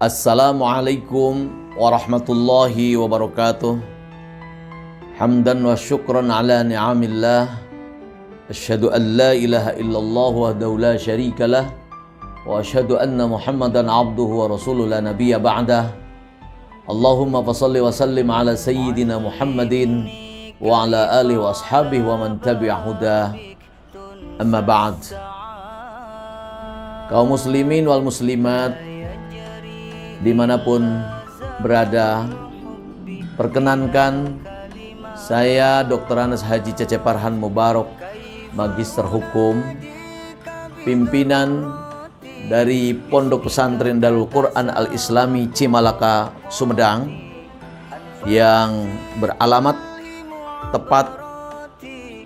Assalamualaikum warahmatullahi wabarakatuh. Hamdan wa syukran ala ni'amillah. Asyhadu an la ilaha illallah wahdahu la syarikalah. Wa asyhadu anna Muhammadan abduhu wa rasuluhu la nabiyya ba'dah. Allahumma fasalli wa sallim ala sayyidina Muhammadin wa ala alihi wa ashabihi wa man tabi'a hudah. Amma ba'd. Kaum muslimin wal muslimat dimanapun berada, perkenankan saya Dr. Anas Haji Cecep Farhan Mubarak, Magister Hukum, pimpinan dari Pondok Pesantren Darul Quran Al-Islami Cimalaka, Sumedang, yang beralamat tepat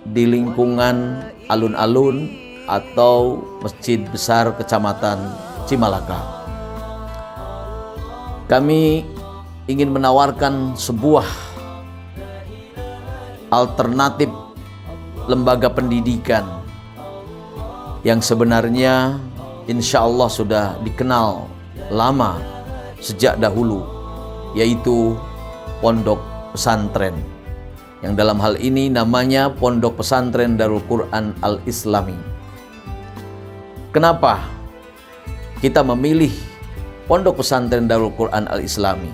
di lingkungan alun-alun atau Masjid Besar Kecamatan Cimalaka. Kami ingin menawarkan sebuah alternatif lembaga pendidikan yang sebenarnya insya Allah sudah dikenal lama sejak dahulu, yaitu pondok pesantren, yang dalam hal ini namanya Pondok Pesantren Darul Quran Al-Islami. Kenapa kita memilih Pondok Pesantren Darul Quran Al-Islami?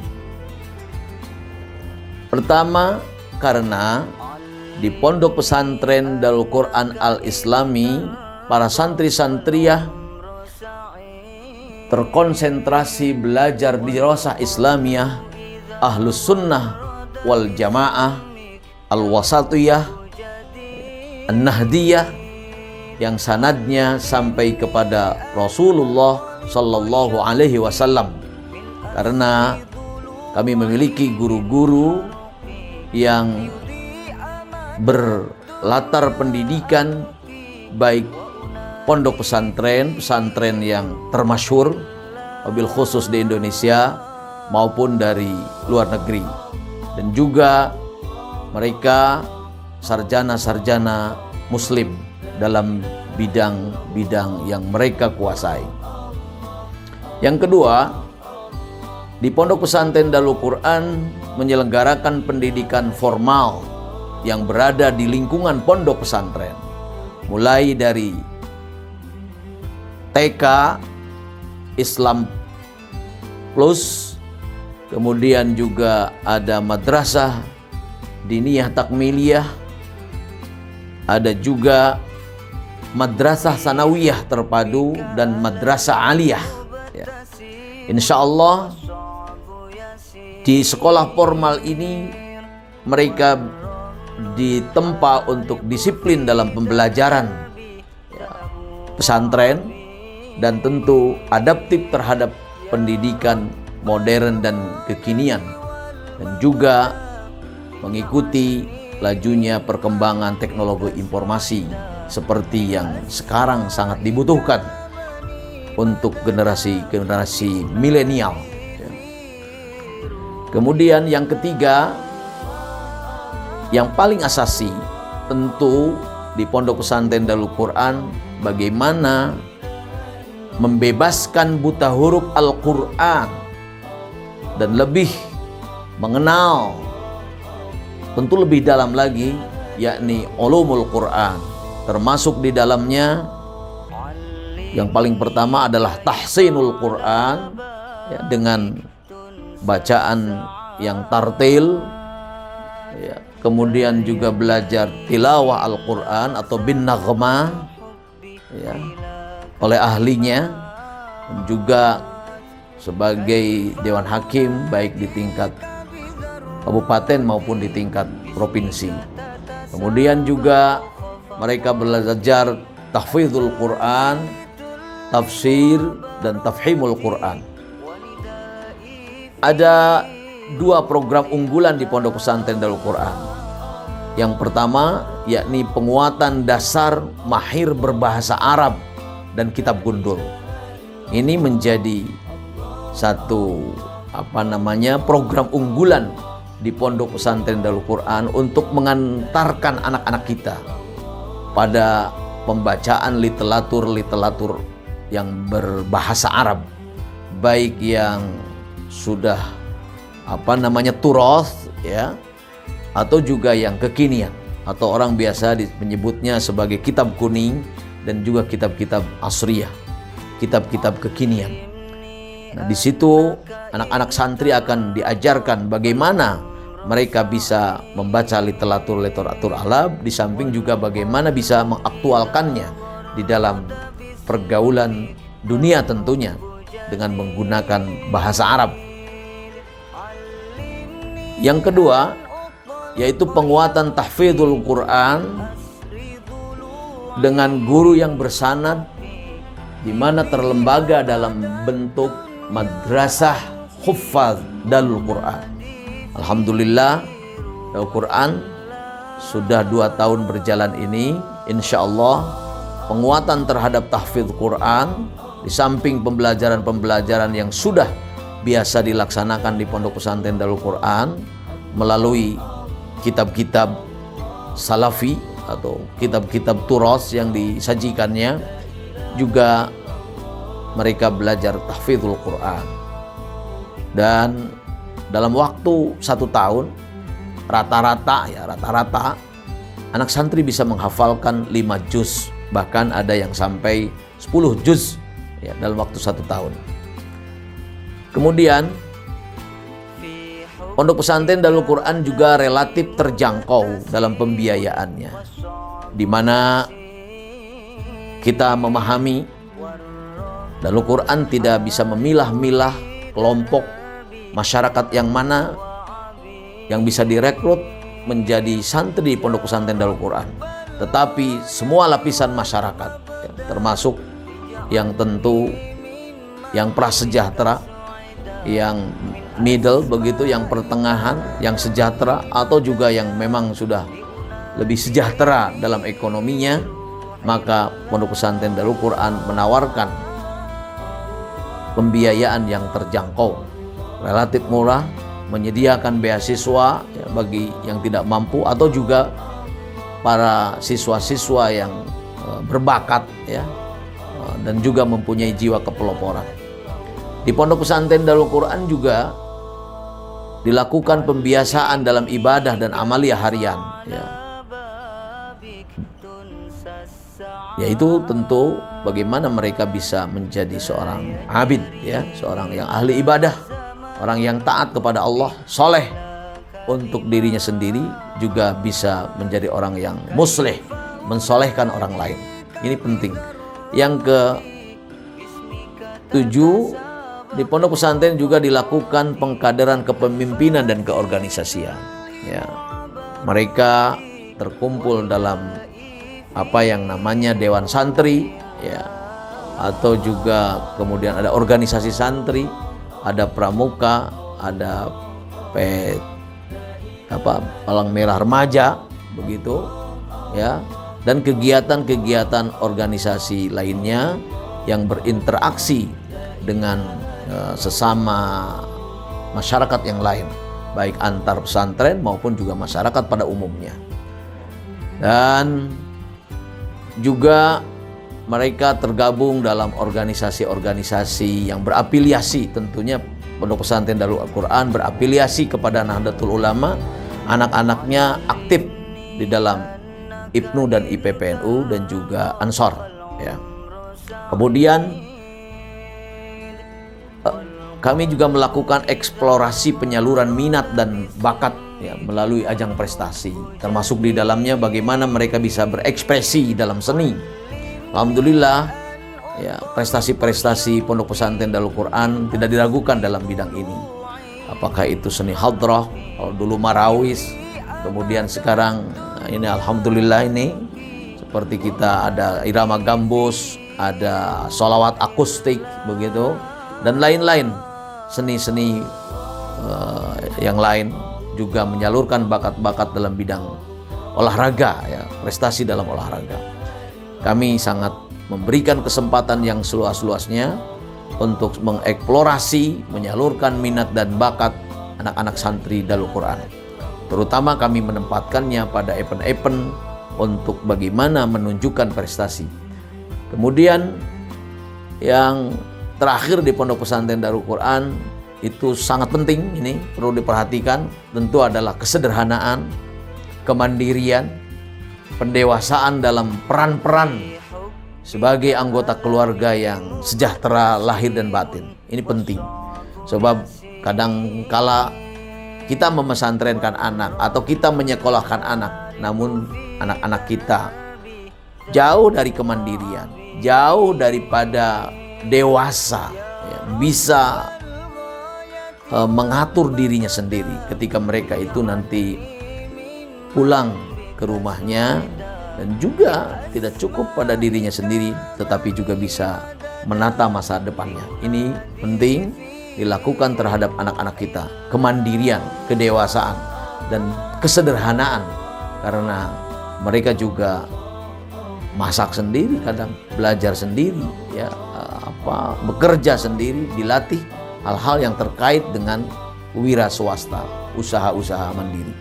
Pertama, karena di Pondok Pesantren Darul Quran Al-Islami para santri-santriyah terkonsentrasi belajar di dirasah Islamiyah Ahlus Sunnah wal Jamaah, Al-Wasatiyah, An-Nahdiyah, yang sanadnya sampai kepada Rasulullah Sallallahu Alaihi Wasallam. Karena kami memiliki guru-guru yang berlatar pendidikan baik pondok pesantren yang termasyhur, wabil khusus di Indonesia maupun dari luar negeri, dan juga mereka sarjana-sarjana muslim dalam bidang-bidang yang mereka kuasai. Yang kedua, di Pondok Pesantren Darul Quran menyelenggarakan pendidikan formal yang berada di lingkungan pondok pesantren, mulai dari TK, Islam Plus, kemudian juga ada madrasah diniyah takmiliyah, ada juga madrasah sanawiyah terpadu dan madrasah aliyah. Ya. Insya Allah di sekolah formal ini mereka ditempa untuk disiplin dalam pembelajaran pesantren dan tentu adaptif terhadap pendidikan modern dan kekinian, dan juga mengikuti lajunya perkembangan teknologi informasi seperti yang sekarang sangat dibutuhkan untuk generasi milenial. Kemudian yang ketiga, yang paling asasi, tentu di Pondok Pesantren Darul Quran bagaimana membebaskan buta huruf Al-Quran dan lebih mengenal, tentu lebih dalam lagi, yakni ulumul Quran, termasuk di dalamnya yang paling pertama adalah tahsinul Quran, ya, dengan bacaan yang tartil, ya, kemudian juga belajar tilawah Al-Quran atau bin naghmah, ya, oleh ahlinya, dan juga sebagai Dewan Hakim baik di tingkat kabupaten maupun di tingkat provinsi. Kemudian juga mereka belajar tahfidzul Quran, tafsir, dan tafhimul Quran. Ada dua program unggulan di Pondok Pesantren Darul Quran. Yang pertama yakni penguatan dasar mahir berbahasa Arab dan kitab gundul. Ini menjadi satu program unggulan di Pondok Pesantren Darul Quran untuk mengantarkan anak-anak kita pada pembacaan literatur yang berbahasa Arab, baik yang sudah turoth ya, atau juga yang kekinian, atau orang biasa menyebutnya sebagai kitab kuning, dan juga kitab-kitab asriyah, kitab-kitab kekinian. Nah, di situ anak-anak santri akan diajarkan bagaimana mereka bisa membaca literatur Arab, di samping juga bagaimana bisa mengaktualkannya di dalam pergaulan dunia tentunya dengan menggunakan bahasa Arab. Yang kedua yaitu penguatan tahfidzul Quran dengan guru yang bersanad, di mana terlembaga dalam bentuk madrasah huffaz dalul Quran. Alhamdulillah, Darul Quran sudah 2 tahun berjalan ini, insya Allah penguatan terhadap tahfidz Quran di samping pembelajaran-pembelajaran yang sudah biasa dilaksanakan di Pondok Pesantren Darul Quran melalui kitab-kitab salafi atau kitab-kitab turos yang disajikannya, juga mereka belajar tahfidzul Quran. Dan dalam waktu 1 tahun rata-rata anak santri bisa menghafalkan 5 juz, bahkan ada yang sampai 10 juz ya, dalam waktu 1 tahun. Kemudian Pondok Pesantren Darul Quran juga relatif terjangkau dalam pembiayaannya, di mana kita memahami Darul Quran tidak bisa memilah-milah kelompok masyarakat yang mana yang bisa direkrut menjadi santri di Pondok Pesantren Darul Quran, tetapi semua lapisan masyarakat ya, termasuk yang tentu yang prasejahtera, yang middle begitu, yang pertengahan, yang sejahtera, atau juga yang memang sudah lebih sejahtera dalam ekonominya, maka Pondok Pesantren Darul Quran menawarkan pembiayaan yang terjangkau, relatif murah, menyediakan beasiswa ya, bagi yang tidak mampu atau juga para siswa-siswa yang berbakat ya, dan juga mempunyai jiwa kepeloporan. Di Pondok Pesantren Darul Quran juga dilakukan pembiasaan dalam ibadah dan amalia harian ya. Yaitu tentu bagaimana mereka bisa menjadi seorang abid ya, seorang yang ahli ibadah, orang yang taat kepada Allah, soleh untuk dirinya sendiri, juga bisa menjadi orang yang muslih, mensolehkan orang lain. Ini penting. Yang ke-7, di Pondok Pesantren juga dilakukan pengkaderan kepemimpinan dan keorganisasian ya. Mereka terkumpul dalam apa yang namanya Dewan Santri ya, atau juga kemudian ada organisasi santri, ada pramuka, ada Palang Merah Remaja begitu ya, dan kegiatan-kegiatan organisasi lainnya yang berinteraksi dengan sesama masyarakat yang lain, baik antar pesantren maupun juga masyarakat pada umumnya. Dan juga mereka tergabung dalam organisasi-organisasi yang berafiliasi, tentunya Pondok Pesantren Darul Quran berafiliasi kepada Nahdlatul Ulama, anak-anaknya aktif di dalam IPNU dan IPPNU dan juga Ansor ya. Kemudian kami juga melakukan eksplorasi penyaluran minat dan bakat ya, melalui ajang prestasi, termasuk di dalamnya bagaimana mereka bisa berekspresi dalam seni. Alhamdulillah ya, prestasi-prestasi Pondok Pesantren Darul Quran tidak diragukan dalam bidang ini. Apakah itu seni hadrah, kalau dulu marawis, kemudian sekarang ini alhamdulillah ini seperti kita ada irama gambus, ada sholawat akustik begitu, dan lain-lain seni-seni yang lain, juga menyalurkan bakat-bakat dalam bidang olahraga ya, prestasi dalam olahraga. Kami sangat memberikan kesempatan yang seluas-luasnya untuk mengeksplorasi, menyalurkan minat dan bakat anak-anak santri Darul Quran. Terutama kami menempatkannya pada event-event untuk bagaimana menunjukkan prestasi. Kemudian yang terakhir di Pondok Pesantren Darul Quran itu sangat penting, ini perlu diperhatikan, tentu adalah kesederhanaan, kemandirian, pendewasaan dalam peran-peran sebagai anggota keluarga yang sejahtera lahir dan batin. Ini penting. Sebab kadang kala kita memesantrenkan anak atau kita menyekolahkan anak, namun anak-anak kita jauh dari kemandirian, jauh daripada dewasa, ya, bisa mengatur dirinya sendiri ketika mereka itu nanti pulang ke rumahnya, dan juga tidak cukup pada dirinya sendiri tetapi juga bisa menata masa depannya. Ini penting dilakukan terhadap anak-anak kita, kemandirian, kedewasaan, dan kesederhanaan, karena mereka juga masak sendiri, kadang belajar sendiri, ya, bekerja sendiri, dilatih hal-hal yang terkait dengan wira swasta, usaha-usaha mandiri.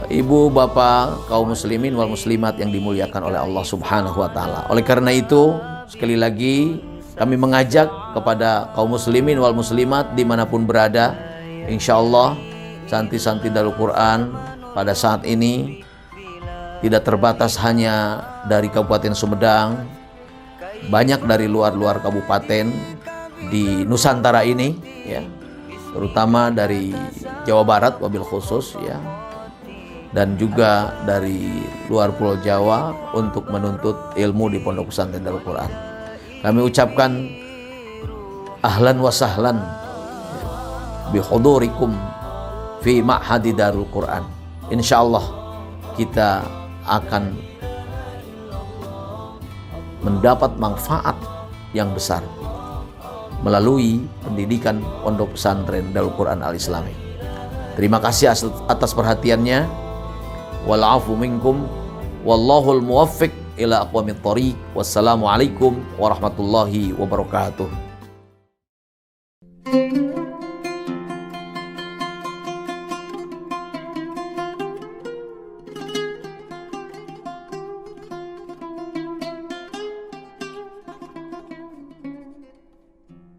Ibu, bapak, kaum muslimin wal muslimat yang dimuliakan oleh Allah Subhanahu wa taala. Oleh karena itu, sekali lagi kami mengajak kepada kaum muslimin wal muslimat dimanapun berada, insyaallah santri-santri Darul Quran pada saat ini tidak terbatas hanya dari Kabupaten Sumedang, banyak dari luar-luar kabupaten di Nusantara ini, ya, terutama dari Jawa Barat wabil khusus, ya, dan juga dari luar Pulau Jawa untuk menuntut ilmu di Pondok Pesantren Darul Quran. Kami ucapkan ahlan wa sahlan bihudurikum fi ma'hadi Darul Quran. Insyaallah kita akan mendapat manfaat yang besar melalui pendidikan Pondok Pesantren Darul Quran Al-Islami. Terima kasih atas perhatiannya. Wal afu minkum wallahul muwaffiq ila aqwamit thoriq. Wassalamualaikum warahmatullahi wabarakatuh.